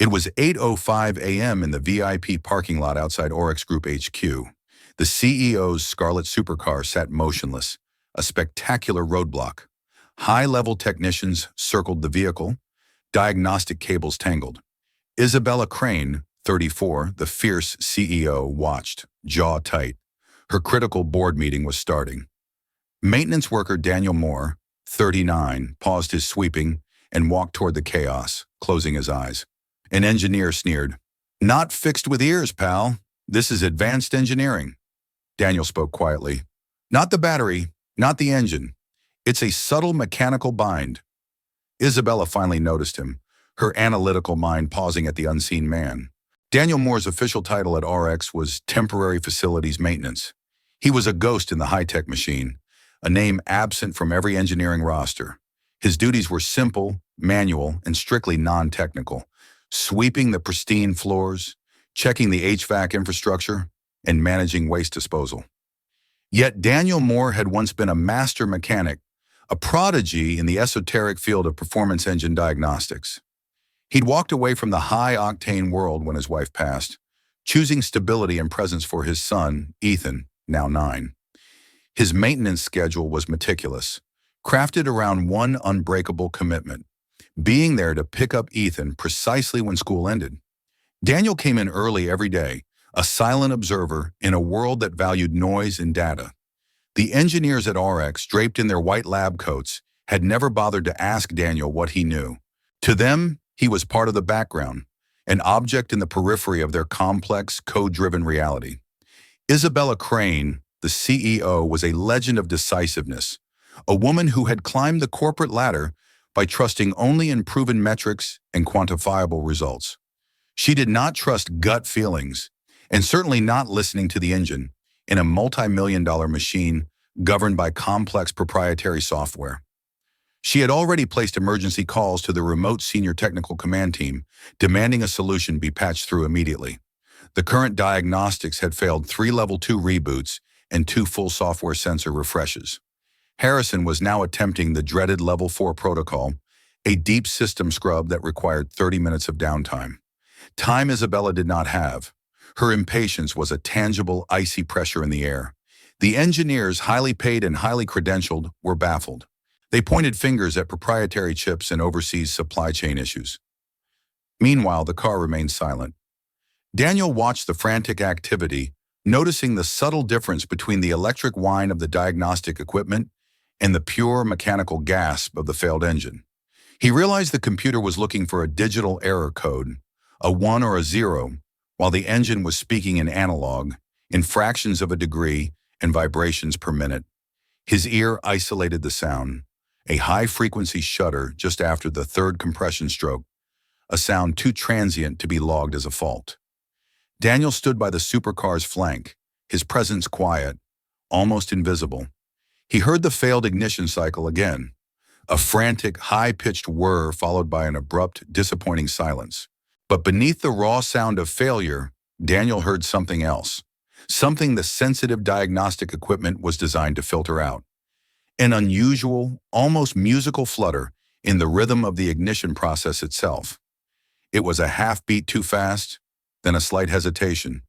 It was 8:05 a.m. in the VIP parking lot outside Oryx Group HQ. The CEO's scarlet supercar sat motionless, a spectacular roadblock. High-level technicians circled the vehicle, diagnostic cables tangled. Isabella Crane, 34, the fierce CEO, watched, jaw tight. Her critical board meeting was starting. Maintenance worker Daniel Moore, 39, paused his sweeping and walked toward the chaos, closing his eyes. An engineer sneered. "Not fixed with ears, pal. This is advanced engineering." Daniel spoke quietly. "Not the battery, not the engine. It's a subtle mechanical bind." Isabella finally noticed him, her analytical mind pausing at the unseen man. Daniel Moore's official title at RX was Temporary Facilities Maintenance. He was a ghost in the high-tech machine, a name absent from every engineering roster. His duties were simple, manual, and strictly non-technical, sweeping the pristine floors, checking the HVAC infrastructure, and managing waste disposal. Yet Daniel Moore had once been a master mechanic, a prodigy in the esoteric field of performance engine diagnostics. He'd walked away from the high-octane world when his wife passed, choosing stability and presence for his son, Ethan, now 9. His maintenance schedule was meticulous, crafted around one unbreakable commitment: being there to pick up Ethan precisely when school ended. Daniel came in early every day, a silent observer in a world that valued noise and data. The engineers at RX, draped in their white lab coats, had never bothered to ask Daniel what he knew. To them, he was part of the background, an object in the periphery of their complex, code-driven reality. Isabella Crane, the CEO, was a legend of decisiveness, a woman who had climbed the corporate ladder by trusting only in proven metrics and quantifiable results. She did not trust gut feelings, and certainly not listening to the engine in a multi-million-dollar machine governed by complex proprietary software. She had already placed emergency calls to the remote senior technical command team, demanding a solution be patched through immediately. The current diagnostics had failed 3 Level 2 reboots and 2 full software sensor refreshes. Harrison was now attempting the dreaded Level 4 protocol, a deep system scrub that required 30 minutes of downtime. Time Isabella did not have. Her impatience was a tangible, icy pressure in the air. The engineers, highly paid and highly credentialed, were baffled. They pointed fingers at proprietary chips and overseas supply chain issues. Meanwhile, the car remained silent. Daniel watched the frantic activity, noticing the subtle difference between the electric whine of the diagnostic equipment and the pure mechanical gasp of the failed engine. He realized the computer was looking for a digital error code, a 1 or a 0, while the engine was speaking in analog, in fractions of a degree and vibrations per minute. His ear isolated the sound, a high-frequency shudder just after the 3rd compression stroke, a sound too transient to be logged as a fault. Daniel stood by the supercar's flank, his presence quiet, almost invisible. He heard the failed ignition cycle again, a frantic, high-pitched whir followed by an abrupt, disappointing silence. But beneath the raw sound of failure, Daniel heard something else, something the sensitive diagnostic equipment was designed to filter out. An unusual, almost musical flutter in the rhythm of the ignition process itself. It was a half beat too fast, then a slight hesitation.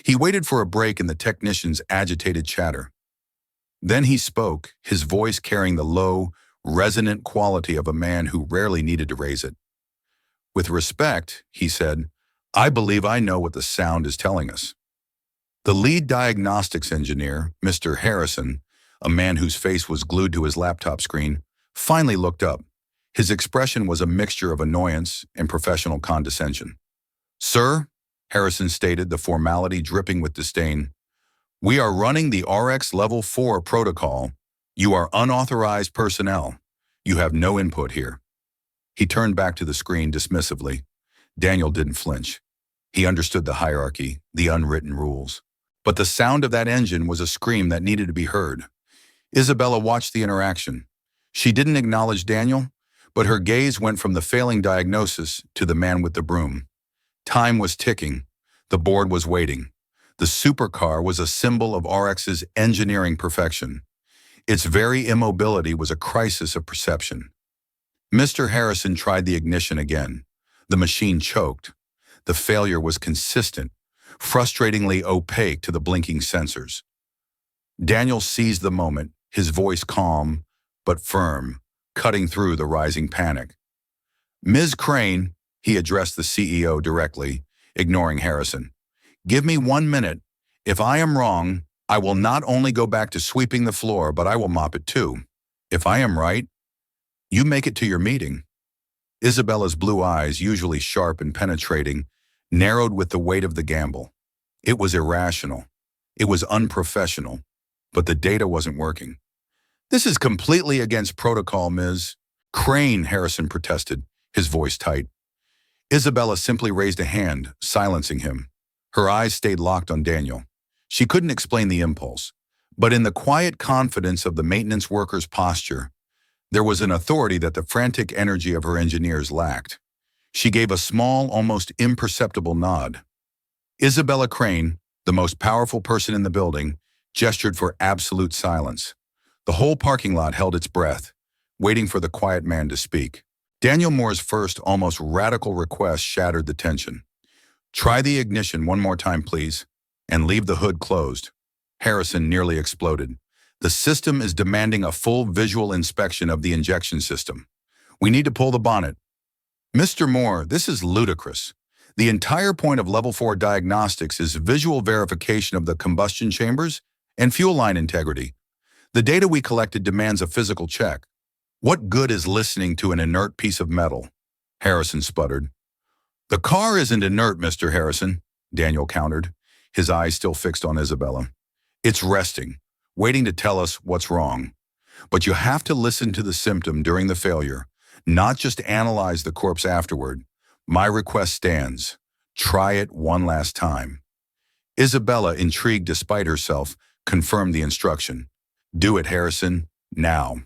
He waited for a break in the technician's agitated chatter. Then he spoke, his voice carrying the low, resonant quality of a man who rarely needed to raise it. "With respect," he said, "I believe I know what the sound is telling us." The lead diagnostics engineer, Mr. Harrison, a man whose face was glued to his laptop screen, finally looked up. His expression was a mixture of annoyance and professional condescension. "Sir," Harrison stated, the formality dripping with disdain, "we are running the RX Level 4 protocol. You are unauthorized personnel. You have no input here." He turned back to the screen dismissively. Daniel didn't flinch. He understood the hierarchy, the unwritten rules. But the sound of that engine was a scream that needed to be heard. Isabella watched the interaction. She didn't acknowledge Daniel, but her gaze went from the failing diagnosis to the man with the broom. Time was ticking. The board was waiting. The supercar was a symbol of RX's engineering perfection. Its very immobility was a crisis of perception. Mr. Harrison tried the ignition again. The machine choked. The failure was consistent, frustratingly opaque to the blinking sensors. Daniel seized the moment, his voice calm but firm, cutting through the rising panic. "Ms. Crane," he addressed the CEO directly, ignoring Harrison. "Give me 1 minute. If I am wrong, I will not only go back to sweeping the floor, but I will mop it too. If I am right, you make it to your meeting." Isabella's blue eyes, usually sharp and penetrating, narrowed with the weight of the gamble. It was irrational. It was unprofessional. But the data wasn't working. "This is completely against protocol, Ms. Crane," Harrison protested, his voice tight. Isabella simply raised a hand, silencing him. Her eyes stayed locked on Daniel. She couldn't explain the impulse, but in the quiet confidence of the maintenance worker's posture, there was an authority that the frantic energy of her engineers lacked. She gave a small, almost imperceptible nod. Isabella Crane, the most powerful person in the building, gestured for absolute silence. The whole parking lot held its breath, waiting for the quiet man to speak. Daniel Moore's first, almost radical request shattered the tension. "Try the ignition one more time, please, and leave the hood closed." Harrison nearly exploded. "The system is demanding a full visual inspection of the injection system. We need to pull the bonnet." "Mr. Moore, this is ludicrous. The entire point of Level 4 diagnostics is visual verification of the combustion chambers and fuel line integrity. The data we collected demands a physical check. What good is listening to an inert piece of metal?" Harrison sputtered. "The car isn't inert, Mr. Harrison," Daniel countered, his eyes still fixed on Isabella. "It's resting, waiting to tell us what's wrong. But you have to listen to the symptom during the failure, not just analyze the corpse afterward. My request stands. Try it one last time." Isabella, intrigued despite herself, confirmed the instruction. "Do it, Harrison, now."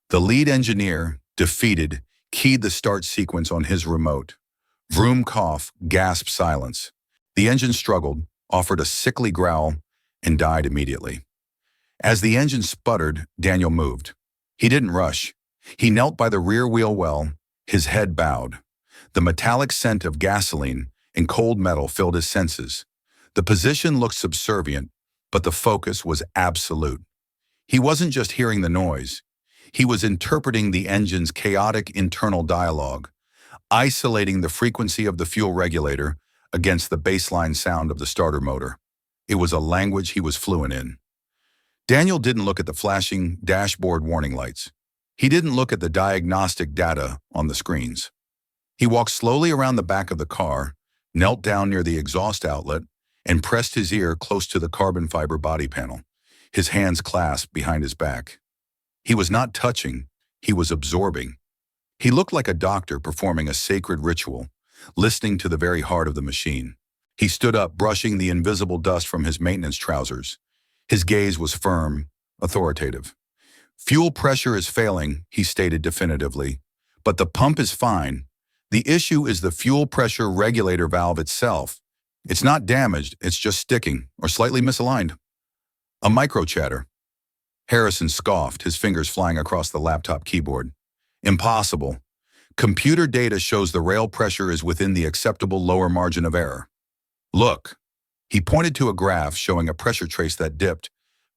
The lead engineer, defeated, keyed the start sequence on his remote. Vroom cough, gasp silence. The engine struggled, offered a sickly growl, and died immediately. As the engine sputtered, Daniel moved. He didn't rush. He knelt by the rear wheel well, his head bowed. The metallic scent of gasoline and cold metal filled his senses. The position looked subservient, but the focus was absolute. He wasn't just hearing the noise. He was interpreting the engine's chaotic internal dialogue, isolating the frequency of the fuel regulator against the baseline sound of the starter motor. It was a language he was fluent in. Daniel didn't look at the flashing dashboard warning lights. He didn't look at the diagnostic data on the screens. He walked slowly around the back of the car, knelt down near the exhaust outlet, and pressed his ear close to the carbon fiber body panel, his hands clasped behind his back. He was not touching, he was absorbing. He looked like a doctor performing a sacred ritual, listening to the very heart of the machine. He stood up, brushing the invisible dust from his maintenance trousers. His gaze was firm, authoritative. "Fuel pressure is failing," he stated definitively, "but the pump is fine. The issue is the fuel pressure regulator valve itself. It's not damaged, it's just sticking or slightly misaligned." A micro chatter. Harrison scoffed, his fingers flying across the laptop keyboard. "Impossible. Computer data shows the rail pressure is within the acceptable lower margin of error. Look." He pointed to a graph showing a pressure trace that dipped,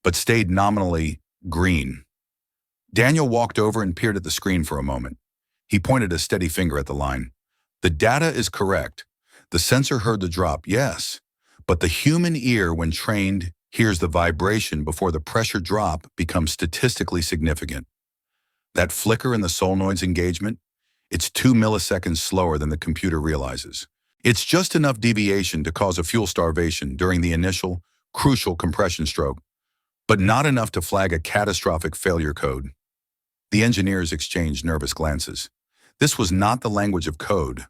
but stayed nominally green. Daniel walked over and peered at the screen for a moment. He pointed a steady finger at the line. "The data is correct. The sensor heard the drop, yes, but the human ear, when trained, hears the vibration before the pressure drop becomes statistically significant. That flicker in the solenoid's engagement, it's 2 milliseconds slower than the computer realizes. It's just enough deviation to cause a fuel starvation during the initial, crucial compression stroke, but not enough to flag a catastrophic failure code." The engineers exchanged nervous glances. This was not the language of code.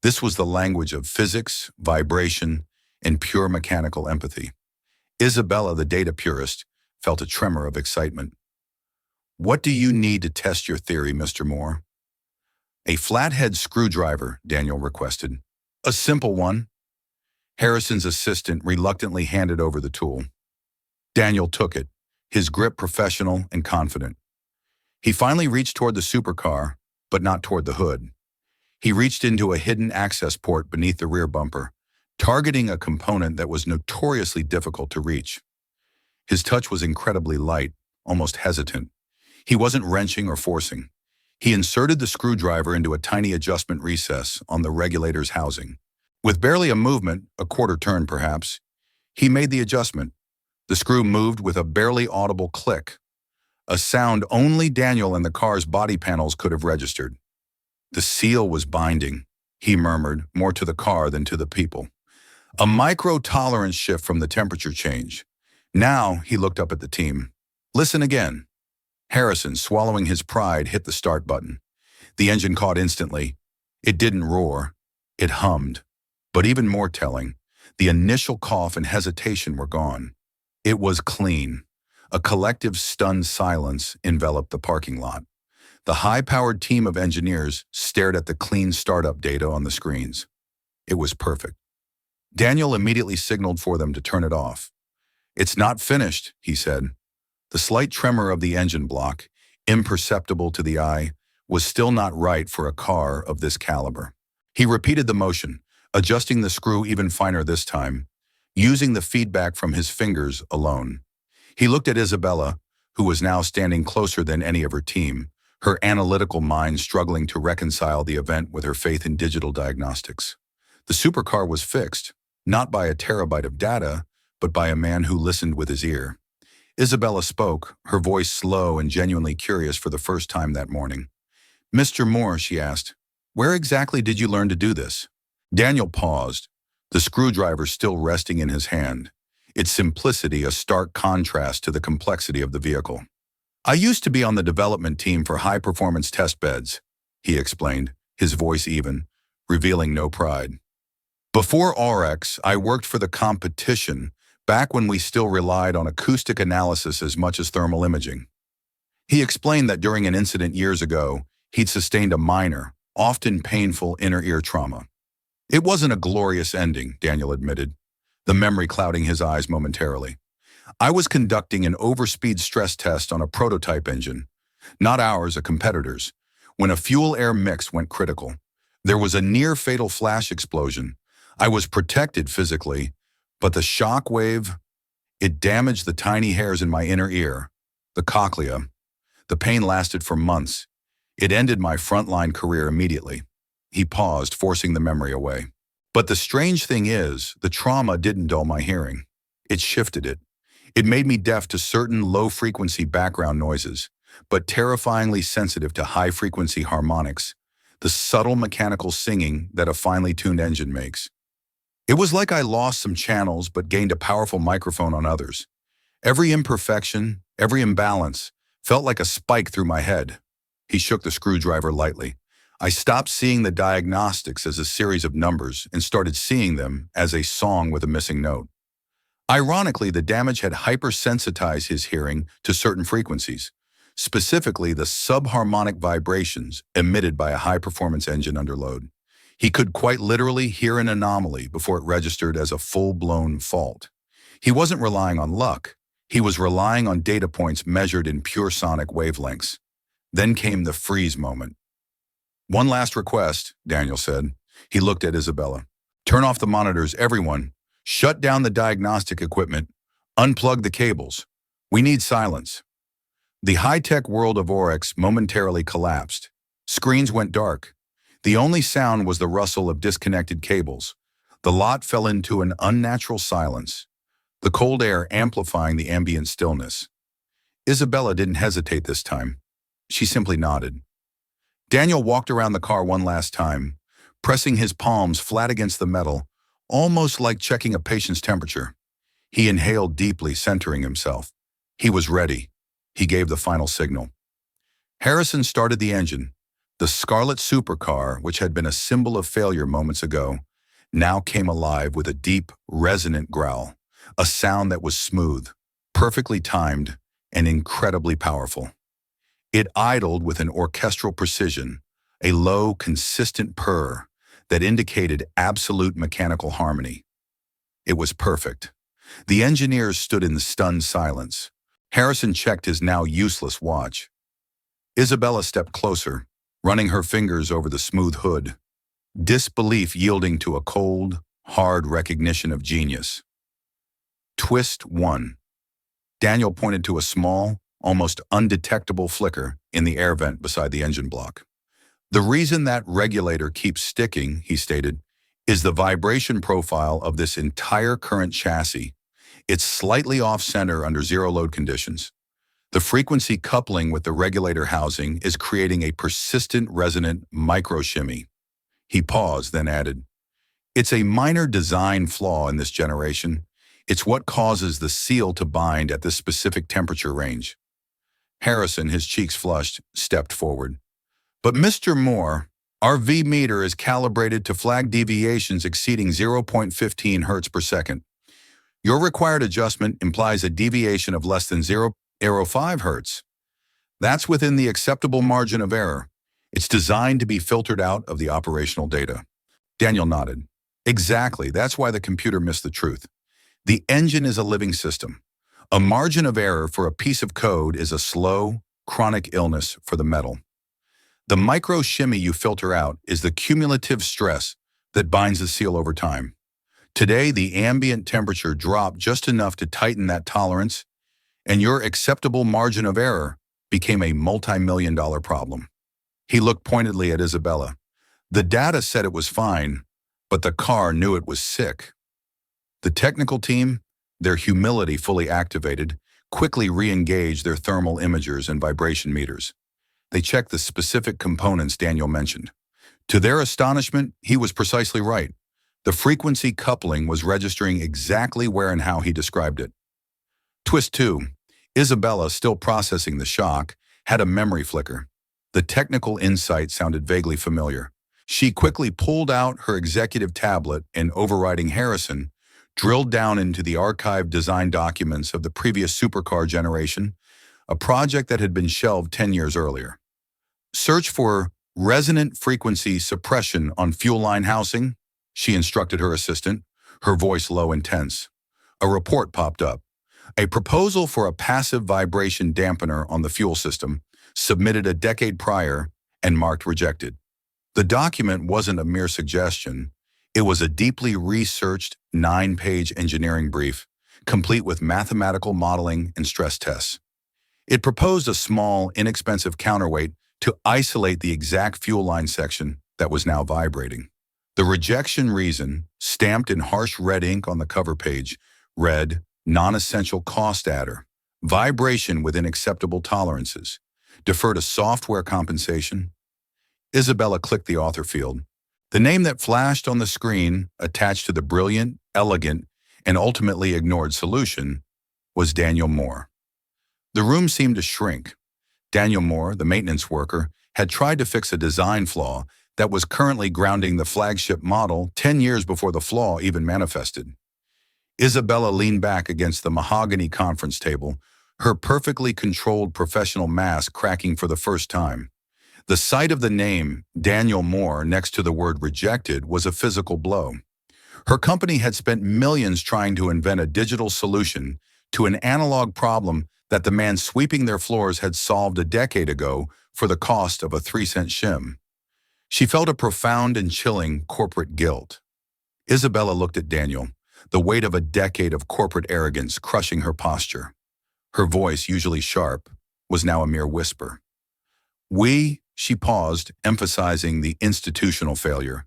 This was the language of physics, vibration, and pure mechanical empathy. Isabella, the data purist, felt a tremor of excitement. "What do you need to test your theory, Mr. Moore?" "A flathead screwdriver," Daniel requested. "A simple one." Harrison's assistant reluctantly handed over the tool. Daniel took it, his grip professional and confident. He finally reached toward the supercar, but not toward the hood. He reached into a hidden access port beneath the rear bumper, targeting a component that was notoriously difficult to reach. His touch was incredibly light, almost hesitant. He wasn't wrenching or forcing. He inserted the screwdriver into a tiny adjustment recess on the regulator's housing. With barely a movement, a quarter turn perhaps, he made the adjustment. The screw moved with a barely audible click, a sound only Daniel and the car's body panels could have registered. The seal was binding, he murmured, more to the car than to the people. A micro-tolerance shift from the temperature change. Now he looked up at the team. Listen again. Harrison, swallowing his pride, hit the start button. The engine caught instantly. It didn't roar. It hummed. But even more telling, the initial cough and hesitation were gone. It was clean. A collective stunned silence enveloped the parking lot. The high-powered team of engineers stared at the clean startup data on the screens. It was perfect. Daniel immediately signaled for them to turn it off. "It's not finished," he said. The slight tremor of the engine block, imperceptible to the eye, was still not right for a car of this caliber. He repeated the motion, adjusting the screw even finer this time, using the feedback from his fingers alone. He looked at Isabella, who was now standing closer than any of her team, her analytical mind struggling to reconcile the event with her faith in digital diagnostics. The supercar was fixed, not by a terabyte of data, but by a man who listened with his ear. Isabella spoke, her voice slow and genuinely curious for the first time that morning. "Mr. Moore," she asked, "where exactly did you learn to do this?" Daniel paused, the screwdriver still resting in his hand, its simplicity a stark contrast to the complexity of the vehicle. "I used to be on the development team for high-performance test beds," he explained, his voice even, revealing no pride. "Before RX, I worked for the competition, back when we still relied on acoustic analysis as much as thermal imaging." He explained that during an incident years ago, he'd sustained a minor, often painful inner ear trauma. "It wasn't a glorious ending," Daniel admitted, the memory clouding his eyes momentarily. "I was conducting an overspeed stress test on a prototype engine, not ours, a competitor's, when a fuel-air mix went critical. There was a near-fatal flash explosion. I was protected physically, but the shock wave, it damaged the tiny hairs in my inner ear, the cochlea. The pain lasted for months. It ended my frontline career immediately." He paused, forcing the memory away. "But the strange thing is, the trauma didn't dull my hearing. It shifted it. It made me deaf to certain low-frequency background noises, but terrifyingly sensitive to high-frequency harmonics, the subtle mechanical singing that a finely tuned engine makes. It was like I lost some channels but gained a powerful microphone on others. Every imperfection, every imbalance, felt like a spike through my head." He shook the screwdriver lightly. "I stopped seeing the diagnostics as a series of numbers and started seeing them as a song with a missing note. Ironically, the damage had hypersensitized his hearing to certain frequencies, specifically the subharmonic vibrations emitted by a high-performance engine under load. He could quite literally hear an anomaly before it registered as a full-blown fault. He wasn't relying on luck. He was relying on data points measured in pure sonic wavelengths. Then came the freeze moment. "One last request," Daniel said. He looked at Isabella. "Turn off the monitors, everyone. Shut down the diagnostic equipment. Unplug the cables. We need silence." The high-tech world of Oryx momentarily collapsed. Screens went dark. The only sound was the rustle of disconnected cables. The lot fell into an unnatural silence, the cold air amplifying the ambient stillness. Isabella didn't hesitate this time. She simply nodded. Daniel walked around the car one last time, pressing his palms flat against the metal, almost like checking a patient's temperature. He inhaled deeply, centering himself. He was ready. He gave the final signal. Harrison started the engine. The scarlet supercar, which had been a symbol of failure moments ago, now came alive with a deep, resonant growl, a sound that was smooth, perfectly timed, and incredibly powerful. It idled with an orchestral precision, a low, consistent purr that indicated absolute mechanical harmony. It was perfect. The engineers stood in stunned silence. Harrison checked his now useless watch. Isabella stepped closer, running her fingers over the smooth hood. disbelief yielding to a cold, hard recognition of genius. Twist 1. Daniel pointed to a small, almost undetectable flicker in the air vent beside the engine block. The reason that regulator keeps sticking, he stated, is the vibration profile of this entire current chassis. It's slightly off-center under zero-load conditions. The frequency coupling with the regulator housing is creating a persistent resonant micro-shimmy. He paused, then added, "It's a minor design flaw in this generation. It's what causes the seal to bind at this specific temperature range." Harrison, his cheeks flushed, stepped forward. "But Mr. Moore, our V meter is calibrated to flag deviations exceeding 0.15 hertz per second. Your required adjustment implies a deviation of less than 0.05 hertz. That's within the acceptable margin of error. It's designed to be filtered out of the operational data." Daniel nodded. "Exactly, that's why the computer missed the truth. The engine is a living system. A margin of error for a piece of code is a slow, chronic illness for the metal. The micro shimmy you filter out is the cumulative stress that binds the seal over time. Today, the ambient temperature dropped just enough to tighten that tolerance, and your acceptable margin of error became a multi-million-dollar problem." He looked pointedly at Isabella. "The data said it was fine, but the car knew it was sick." The technical team, their humility fully activated, quickly re-engaged their thermal imagers and vibration meters. They checked the specific components Daniel mentioned. To their astonishment, he was precisely right. The frequency coupling was registering exactly where and how he described it. Twist 2. Isabella, still processing the shock, had a memory flicker. The technical insight sounded vaguely familiar. She quickly pulled out her executive tablet and, overriding Harrison, drilled down into the archived design documents of the previous supercar generation, a project that had been shelved 10 years earlier. "Search for resonant frequency suppression on fuel line housing," she instructed her assistant, her voice low and tense. A report popped up. A proposal for a passive vibration dampener on the fuel system, submitted a decade prior and marked rejected. The document wasn't a mere suggestion. It was a deeply researched 9-page engineering brief, complete with mathematical modeling and stress tests. It proposed a small, inexpensive counterweight to isolate the exact fuel line section that was now vibrating. The rejection reason, stamped in harsh red ink on the cover page, read, "Non-essential cost adder, vibration within acceptable tolerances, defer to software compensation." Isabella clicked the author field. The name that flashed on the screen, attached to the brilliant, elegant, and ultimately ignored solution, was Daniel Moore. The room seemed to shrink. Daniel Moore, the maintenance worker, had tried to fix a design flaw that was currently grounding the flagship model 10 years before the flaw even manifested. Isabella leaned back against the mahogany conference table, her perfectly controlled professional mask cracking for the first time. The sight of the name, Daniel Moore, next to the word rejected was a physical blow. Her company had spent millions trying to invent a digital solution to an analog problem that the man sweeping their floors had solved a decade ago for the cost of a 3-cent shim. She felt a profound and chilling corporate guilt. Isabella looked at Daniel, the weight of a decade of corporate arrogance crushing her posture. Her voice, usually sharp, was now a mere whisper. She paused, emphasizing the institutional failure.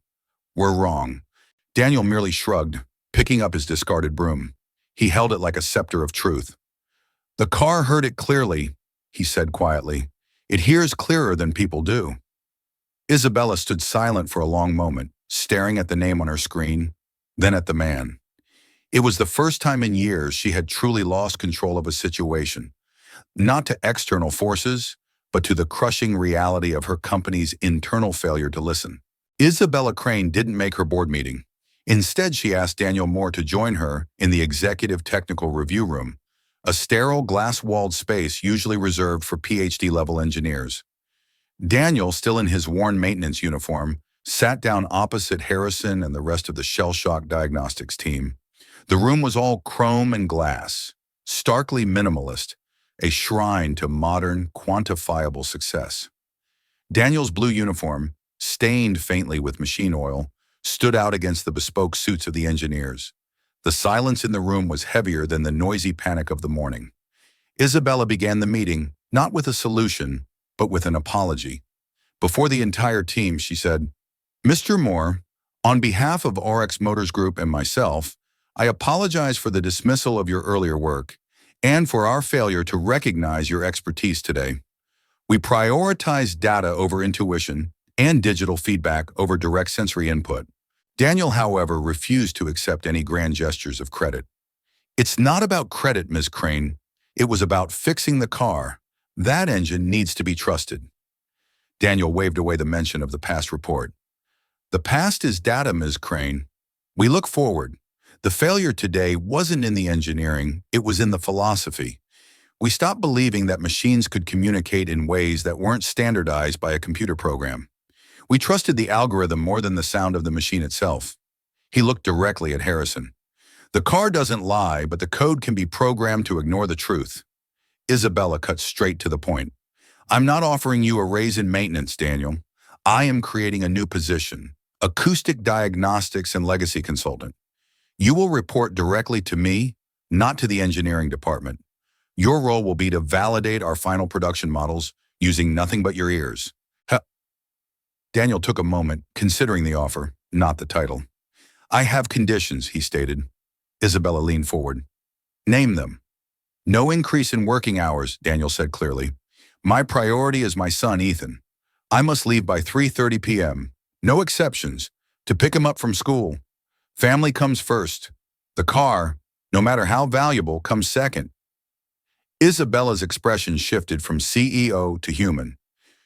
"We're wrong." Daniel merely shrugged, picking up his discarded broom. He held it like a scepter of truth. "The car heard it clearly," he said quietly. "It hears clearer than people do." Isabella stood silent for a long moment, staring at the name on her screen, then at the man. It was the first time in years she had truly lost control of a situation, not to external forces, but to the crushing reality of her company's internal failure to listen. Isabella Crane didn't make her board meeting. Instead, she asked Daniel Moore to join her in the executive technical review room, a sterile glass-walled space usually reserved for PhD-level engineers. Daniel, still in his worn maintenance uniform, sat down opposite Harrison and the rest of the shell-shock diagnostics team. The room was all chrome and glass, starkly minimalist, a shrine to modern, quantifiable success. Daniel's blue uniform, stained faintly with machine oil, stood out against the bespoke suits of the engineers. The silence in the room was heavier than the noisy panic of the morning. Isabella began the meeting, not with a solution, but with an apology. Before the entire team, she said, "Mr. Moore, on behalf of RX Motors Group and myself, I apologize for the dismissal of your earlier work and for our failure to recognize your expertise today. We prioritize data over intuition and digital feedback over direct sensory input." Daniel, however, refused to accept any grand gestures of credit. "It's not about credit, Ms. Crane. It was about fixing the car. That engine needs to be trusted." Daniel waved away the mention of the past report. "The past is data, Ms. Crane. We look forward. The failure today wasn't in the engineering, it was in the philosophy. We stopped believing that machines could communicate in ways that weren't standardized by a computer program. We trusted the algorithm more than the sound of the machine itself." He looked directly at Harrison. "The car doesn't lie, but the code can be programmed to ignore the truth." Isabella cut straight to the point. "I'm not offering you a raise in maintenance, Daniel. I am creating a new position, acoustic diagnostics and legacy consultant. You will report directly to me, not to the engineering department. Your role will be to validate our final production models using nothing but your ears." Daniel took a moment, considering the offer, not the title. "I have conditions," he stated. Isabella leaned forward. "Name them." "No increase in working hours," Daniel said clearly. "My priority is my son, Ethan. I must leave by 3:30 p.m. No exceptions. To pick him up from school. Family comes first. The car, no matter how valuable, comes second." Isabella's expression shifted from CEO to human.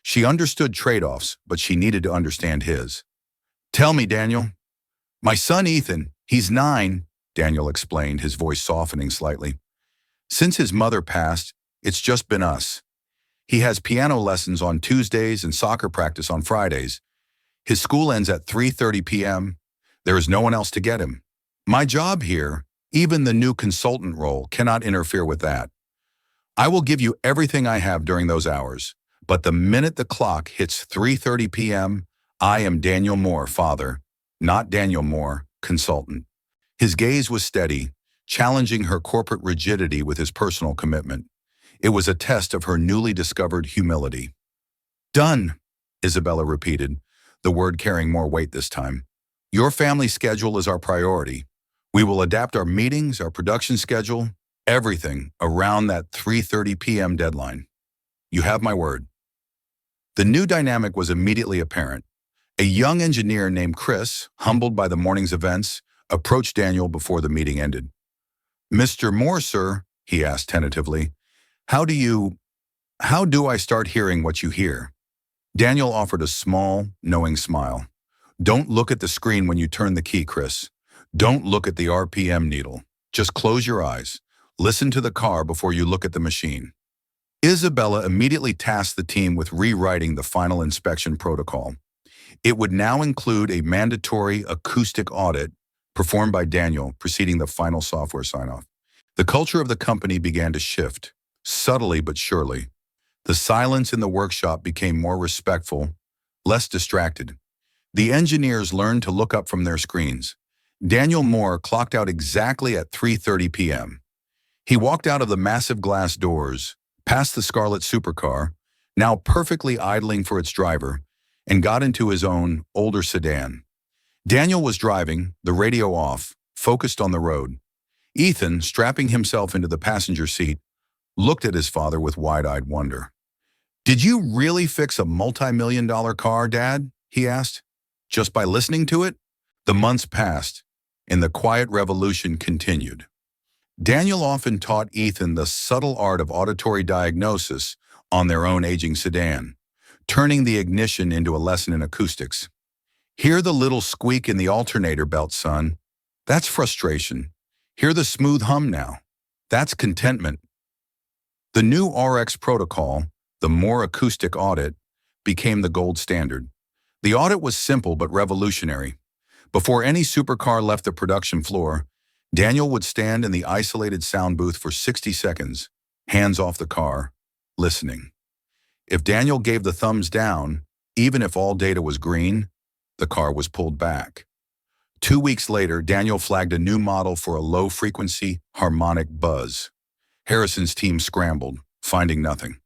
She understood trade-offs, but she needed to understand his. "Tell me, Daniel." "My son, Ethan, he's 9, Daniel explained, his voice softening slightly. "Since his mother passed, it's just been us. He has piano lessons on Tuesdays and soccer practice on Fridays. His school ends at 3:30 p.m. There is no one else to get him. My job here, even the new consultant role, cannot interfere with that. I will give you everything I have during those hours, but the minute the clock hits 3:30 p.m., I am Daniel Moore, father, not Daniel Moore, consultant." His gaze was steady, challenging her corporate rigidity with his personal commitment. It was a test of her newly discovered humility. "Done," Isabella repeated, the word carrying more weight this time. "Your family schedule is our priority. We will adapt our meetings, our production schedule, everything around that 3:30 p.m. deadline. You have my word." The new dynamic was immediately apparent. A young engineer named Chris, humbled by the morning's events, approached Daniel before the meeting ended. "Mr. Moore, sir," he asked tentatively, How do I start hearing what you hear?" Daniel offered a small, knowing smile. "Don't look at the screen when you turn the key, Chris. Don't look at the RPM needle. Just close your eyes. Listen to the car before you look at the machine." Isabella immediately tasked the team with rewriting the final inspection protocol. It would now include a mandatory acoustic audit performed by Daniel preceding the final software sign-off. The culture of the company began to shift, subtly but surely. The silence in the workshop became more respectful, less distracted. The engineers learned to look up from their screens. Daniel Moore clocked out exactly at 3:30 p.m. He walked out of the massive glass doors, past the scarlet supercar, now perfectly idling for its driver, and got into his own, older sedan. Daniel was driving, the radio off, focused on the road. Ethan, strapping himself into the passenger seat, looked at his father with wide-eyed wonder. "Did you really fix a multi-million-dollar car, Dad?" he asked. "Just by listening to it?" The months passed, and the quiet revolution continued. Daniel often taught Ethan the subtle art of auditory diagnosis on their own aging sedan, turning the ignition into a lesson in acoustics. "Hear the little squeak in the alternator belt, son. That's frustration. Hear the smooth hum now. That's contentment." The new RX protocol, the Moore acoustic audit, became the gold standard. The audit was simple but revolutionary. Before any supercar left the production floor, Daniel would stand in the isolated sound booth for 60 seconds, hands off the car, listening. If Daniel gave the thumbs down, Even if all data was green, the car was pulled back. 2 weeks later, Daniel flagged a new model for a low-frequency, harmonic buzz. Harrison's team scrambled, finding nothing.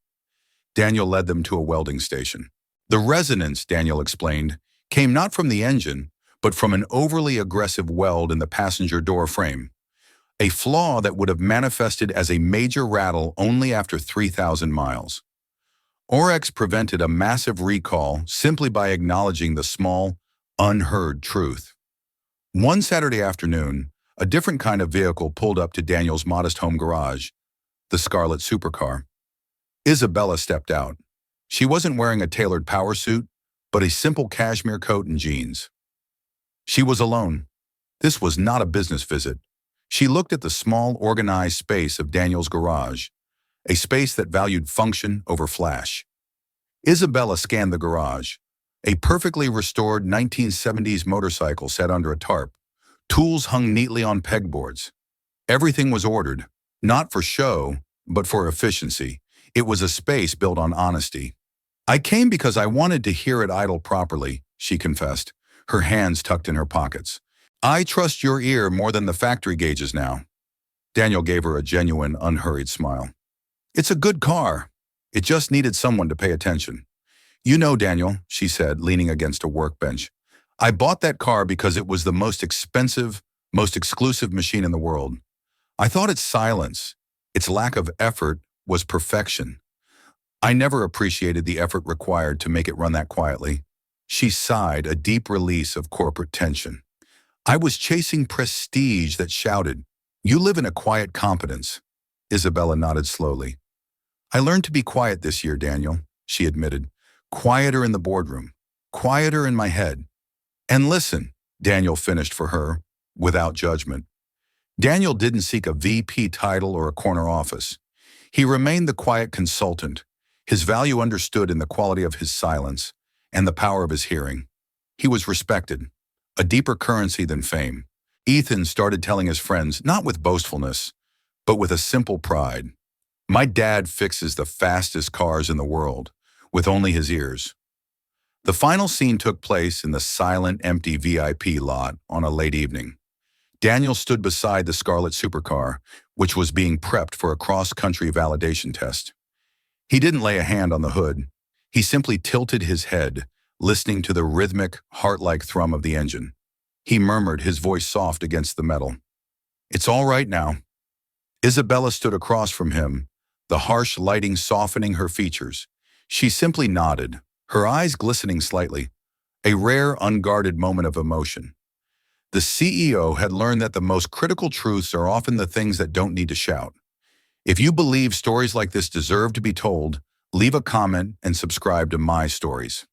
Daniel led them to a welding station. The resonance, Daniel explained, came not from the engine, but from an overly aggressive weld in the passenger door frame, a flaw that would have manifested as a major rattle only after 3,000 miles. Orex prevented a massive recall simply by acknowledging the small, unheard truth. One Saturday afternoon, a different kind of vehicle pulled up to Daniel's modest home garage, the scarlet supercar. Isabella stepped out. She wasn't wearing a tailored power suit, but a simple cashmere coat and jeans. She was alone. This was not a business visit. She looked at the small, organized space of Daniel's garage, a space that valued function over flash. Isabella scanned the garage. A perfectly restored 1970s motorcycle sat under a tarp. Tools hung neatly on pegboards. Everything was ordered, not for show, but for efficiency. It was a space built on honesty. "I came because I wanted to hear it idle properly," she confessed, her hands tucked in her pockets. "I trust your ear more than the factory gauges now." Daniel gave her a genuine, unhurried smile. "It's a good car. It just needed someone to pay attention." "You know, Daniel," she said, leaning against a workbench, "I bought that car because it was the most expensive, most exclusive machine in the world. I thought its silence, its lack of effort, was perfection. I never appreciated the effort required to make it run that quietly." She sighed, a deep release of corporate tension. "I was chasing prestige that shouted, 'You live in a quiet competence.'" Isabella nodded slowly. "I learned to be quiet this year, Daniel," she admitted. "Quieter in the boardroom, quieter in my head. And listen," Daniel finished for her, without judgment. Daniel didn't seek a VP title or a corner office. He remained the quiet consultant, his value understood in the quality of his silence and the power of his hearing. He was respected, a deeper currency than fame. Ethan started telling his friends, not with boastfulness, but with a simple pride, "My dad fixes the fastest cars in the world, with only his ears." The final scene took place in the silent, empty VIP lot on a late evening. Daniel stood beside the scarlet supercar, which was being prepped for a cross-country validation test. He didn't lay a hand on the hood. He simply tilted his head, listening to the rhythmic, heart-like thrum of the engine. He murmured, his voice soft against the metal, "It's all right now." Isabella stood across from him, the harsh lighting softening her features. She simply nodded, her eyes glistening slightly, a rare, unguarded moment of emotion. The CEO had learned that the most critical truths are often the things that don't need to shout. If you believe stories like this deserve to be told, leave a comment and subscribe to My Stories.